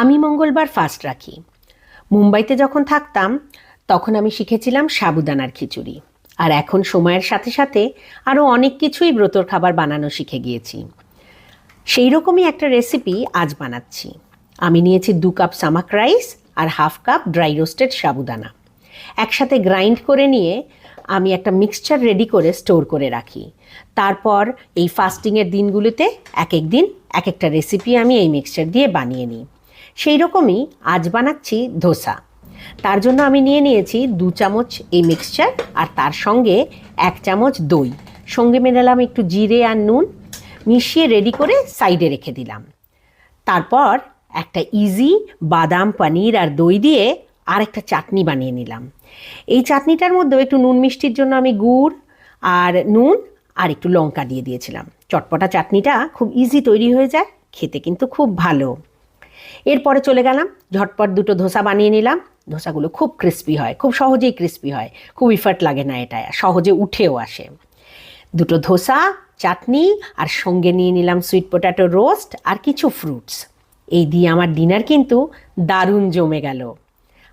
আমি মঙ্গলবার ফাস্ট রাখি। মুম্বাইতে যখন থাকতাম তখন আমি শিখেছিলাম সাবুদানার খিচুড়ি, আর এখন সময়ের সাথে সাথে আরও অনেক কিছুই ব্রতর খাবার বানানো শিখে গিয়েছি। সেই রকমই একটা রেসিপি আজ বানাচ্ছি। আমি নিয়েছি 2 কাপ সামাক রাইস আর হাফ কাপ ড্রাই রোস্টেড সাবুদানা। একসাথে গ্রাইন্ড করে নিয়ে আমি একটা মিক্সচার রেডি করে স্টোর করে রাখি। তারপর এই ফাস্টিংয়ের দিনগুলোতে এক এক দিন এক একটা রেসিপি আমি এই মিক্সচার দিয়ে বানিয়ে নিই। সেই রকমই আজ বানাচ্ছি ধোসা। তার জন্য আমি নিয়ে নিয়েছি 2 চামচ এই মিক্সচার, আর তার সঙ্গে 1 চামচ দই, সঙ্গে মেলালাম একটু জিরে আর নুন, মিশিয়ে রেডি করে সাইডে রেখে দিলাম। তারপর একটা ইজি বাদাম, পনির আর দই দিয়ে আর একটা চাটনি বানিয়ে নিলাম। এই চাটনিটার মধ্যেও একটু নুন মিষ্টির জন্য আমি গুড় আর নুন আর একটু লঙ্কা দিয়ে দিয়েছিলাম। চটপটা চাটনিটা খুব ইজি তৈরি হয়ে যায়, খেতে কিন্তু খুব ভালো। এরপরে চলে গেলাম, ঝটপট 2টো ধোসা বানিয়ে নিলাম। ধোসাগুলো খুব ক্রিস্পি হয়, খুব সহজেই ক্রিস্পি হয়, খুব ইফার্ট লাগে না, এটা সহজে উঠেও আসে। 2টো ধোসা, চাটনি আর সঙ্গে নিয়ে নিলাম সুইট পটেটো রোস্ট আর কিছু ফ্রুটস। এই দিয়ে আমার ডিনার কিন্তু দারুণ জমে গেল।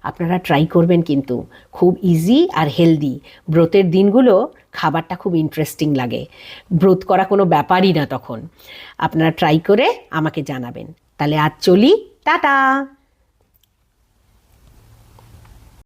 আপনারা ট্রাই করবেন কিন্তু, খুব ইজি আর হেলদি। ব্রতের দিনগুলো খাবারটা খুব ইন্টারেস্টিং লাগে, ব্রত করা কোনো ব্যাপারই না তখন। আপনারা ট্রাই করে আমাকে জানাবেন। তাহলে আজ চলি, টাটা।